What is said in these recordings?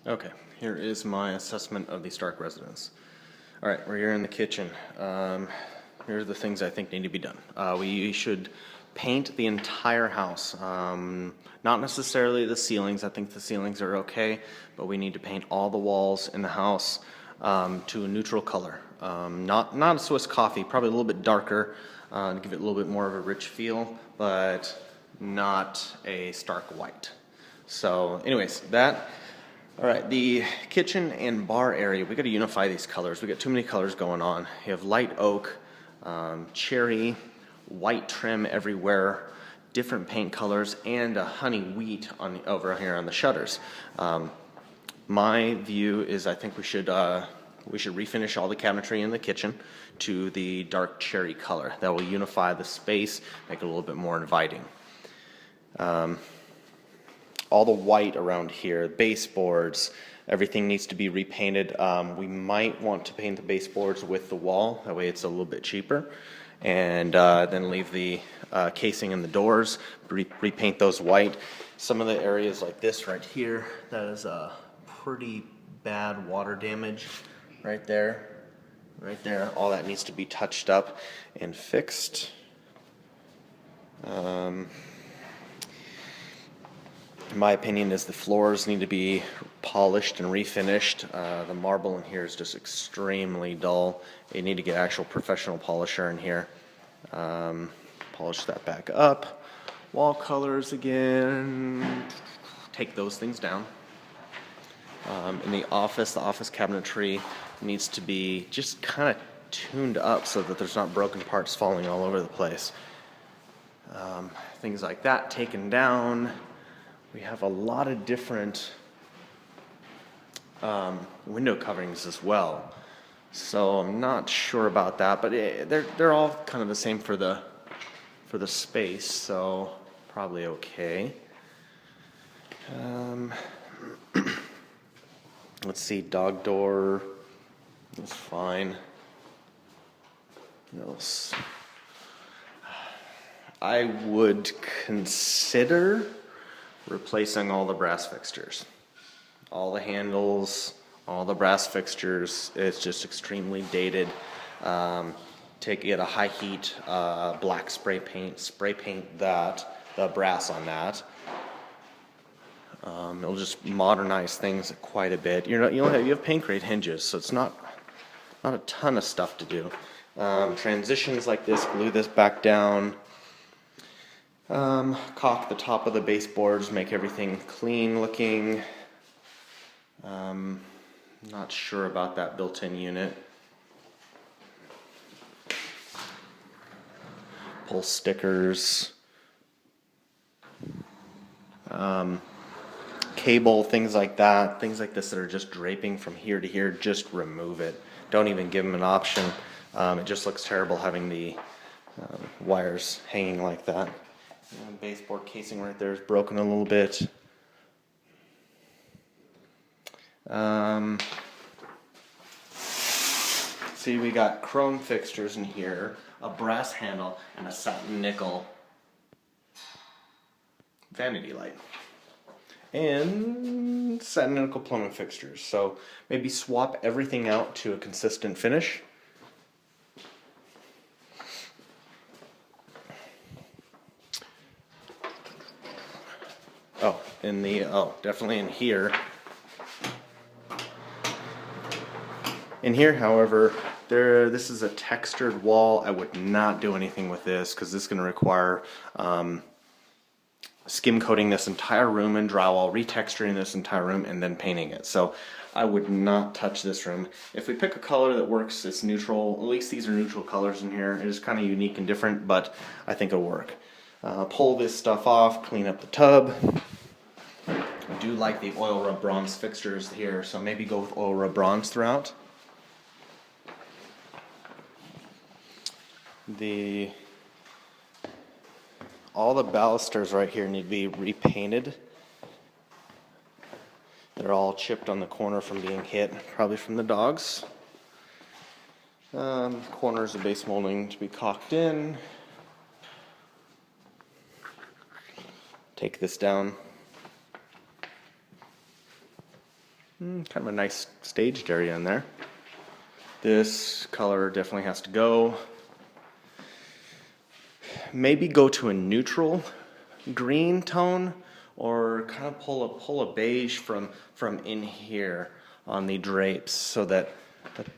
Okay, here is my assessment of the Stark residence. All right, we're here in the kitchen. Here are the things I think need to be done. We should paint the entire house. Not necessarily the ceilings. I think the ceilings are okay, but we need to paint all the walls in the house to a neutral color. Not a Swiss coffee, probably a little bit darker to give it a little bit more of a rich feel, but not a stark white. So, anyways, that. All right, the kitchen and bar area, we got to unify these colors. We got too many colors going on. You have light oak, cherry, white trim everywhere, different paint colors, and a honey wheat over here on the shutters. My view is I think we should refinish all the cabinetry in the kitchen to the dark cherry color. That will unify the space, make it a little bit more inviting. All the white around here, baseboards, everything needs to be repainted. We might want to paint the baseboards with the wall, that way it's a little bit cheaper. And then leave the casing and the doors, repaint those white. Some of the areas like this right here, that is a pretty bad water damage right there. Right there, all that needs to be touched up and fixed. In my opinion, is the floors need to be polished and refinished. The marble in here is just extremely dull. You need to get actual professional polisher in here. Polish that back up. Wall colors again. Take those things down. In the office cabinetry needs to be just kind of tuned up so that there's not broken parts falling all over the place. Things like that taken down. We have a lot of different window coverings as well, so I'm not sure about that. But they're all kind of the same for the space, so probably okay. Let's see, dog door is fine. What else? I would consider replacing all the brass fixtures. All the handles, all the brass fixtures, it's just extremely dated. Get a high heat black spray paint the brass on that. It'll just modernize things quite a bit. You have Pancrate hinges, so it's not a ton of stuff to do. Transitions like this, glue this back down. Caulk the top of the baseboards, make everything clean looking. Not sure about that built-in unit. Pull stickers. Cable, things like that. Things like this that are just draping from here to here, just remove it. Don't even give them an option. It just looks terrible having the wires hanging like that. Baseboard casing right there is broken a little bit. See, we got chrome fixtures in here, a brass handle, and a satin nickel vanity light. And satin nickel plumbing fixtures. So maybe swap everything out to a consistent finish. Definitely in here. In here, however, this is a textured wall. I would not do anything with this because this is going to require skim coating this entire room in drywall, retexturing this entire room, and then painting it. So I would not touch this room. If we pick a color that works, it's neutral. At least these are neutral colors in here. It is kind of unique and different, but I think it'll work. Pull this stuff off, clean up the tub. I do like the oil rub bronze fixtures here, so maybe go with oil rub bronze throughout. All the balusters right here need to be repainted. They're all chipped on the corner from being hit, probably from the dogs. Corners of base molding to be caulked in. Take this down. Kind of a nice staged area in there. This color definitely has to go. Maybe go to a neutral green tone, or kind of pull a beige from in here on the drapes, so that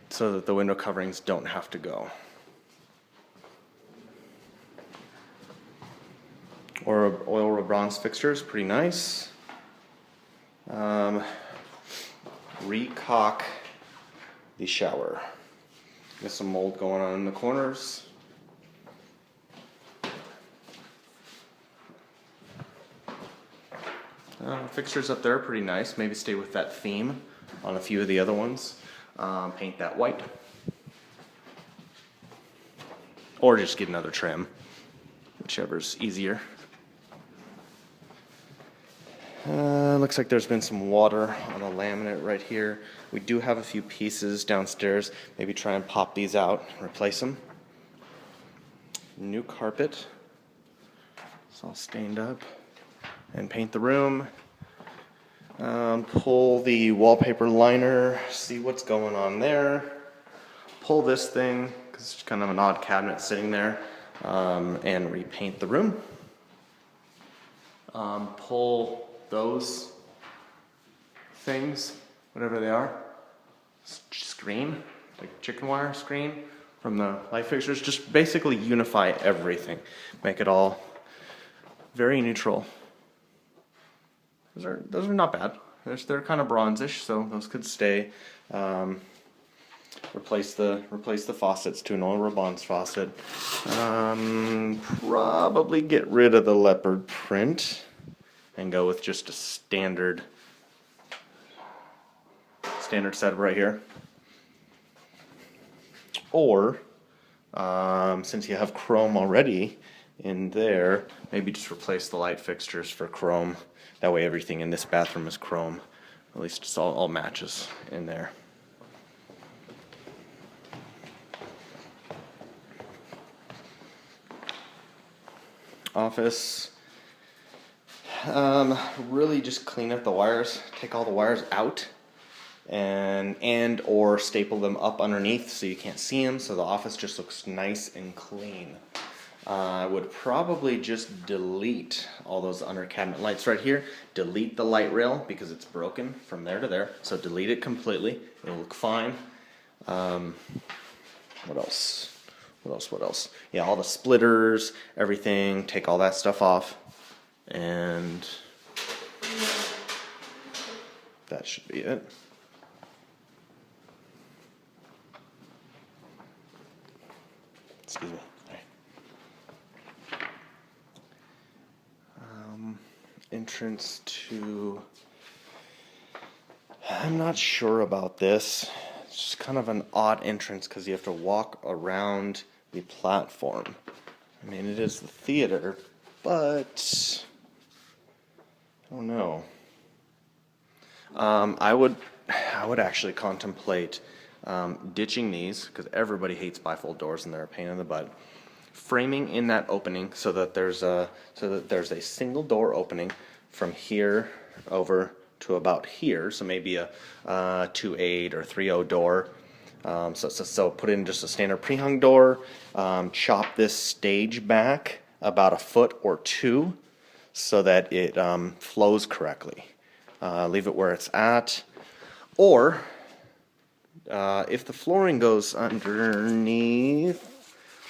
the window coverings don't have to go. Or oil bronze fixtures, pretty nice. Recock the shower. Get some mold going on in the corners. Fixtures up there are pretty nice. Maybe stay with that theme on a few of the other ones. Paint that white. Or just get another trim, whichever's easier. Looks like there's been some water on the laminate right here. We do have a few pieces downstairs. Maybe try and pop these out, replace them. New carpet. It's all stained up. And paint the room. Pull the wallpaper liner, see what's going on there. Pull this thing, because it's kind of an odd cabinet sitting there, and repaint the room. Pull those things, whatever they are, screen, like chicken wire screen from the light fixtures. Just basically unify everything, make it all very neutral. Those are not bad. They're kind of bronzish, so those could stay. Replace the faucets to an oil bronze faucet. Probably get rid of the leopard print and go with just a standard setup right here. Or since you have chrome already in there, maybe just replace the light fixtures for chrome. That way everything in this bathroom is chrome. At least it's all matches in there. Office. Really just clean up the wires. Take all the wires out and or staple them up underneath so you can't see them, so the office just looks nice and clean. I would probably just delete all those under cabinet lights right here. Delete the light rail because it's broken from there to there. So delete it completely. It'll look fine. What else? What else? Yeah, all the splitters, everything. Take all that stuff off. And that should be it. Excuse me. Entrance to, I'm not sure about this. It's just kind of an odd entrance because you have to walk around the platform. I mean, it is the theater, but I don't know. I would actually contemplate ditching these because everybody hates bifold doors and they're a pain in the butt. Framing in that opening so that there's a single door opening from here over to about here. So maybe a 2.8 or 3.0 door. So put in just a standard pre-hung door. Chop this stage back about 1 foot or 2 so that it flows correctly. Leave it where it's at. Or if the flooring goes underneath,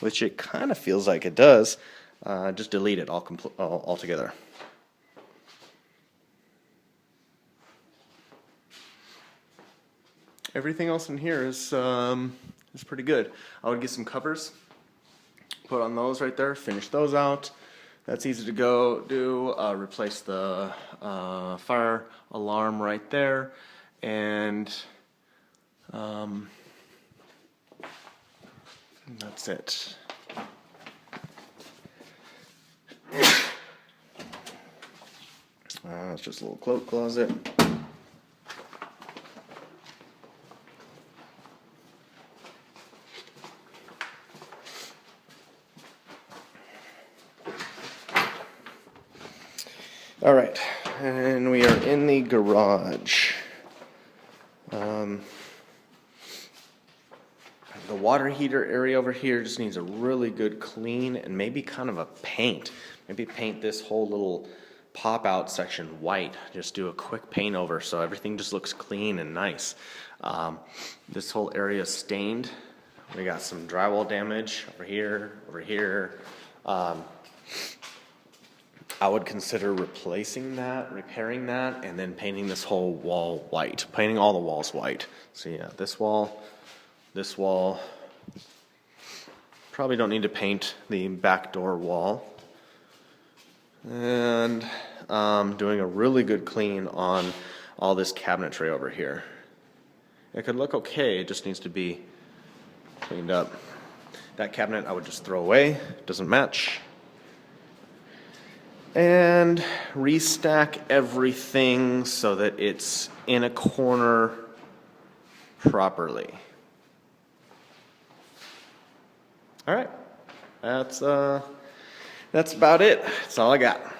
which it kind of feels like it does, just delete it altogether. Everything else in here is pretty good. I would get some covers, put on those right there, finish those out. That's easy to go do. Replace the fire alarm right there, and that's it. It's just a little cloak closet. All right, and we are in the garage. The water heater area over here just needs a really good clean and maybe kind of a paint. Maybe paint this whole little pop-out section white. Just do a quick paint over so everything just looks clean and nice. This whole area is stained. We got some drywall damage over here, over here. I would consider replacing that, repairing that, and then painting this whole wall white. Painting all the walls white. So yeah, this wall. Probably don't need to paint the back door wall. And doing a really good clean on all this cabinetry over here. It could look okay, it just needs to be cleaned up. That cabinet I would just throw away, doesn't match. And restack everything so that it's in a corner properly. All right, that's about it. That's all I got.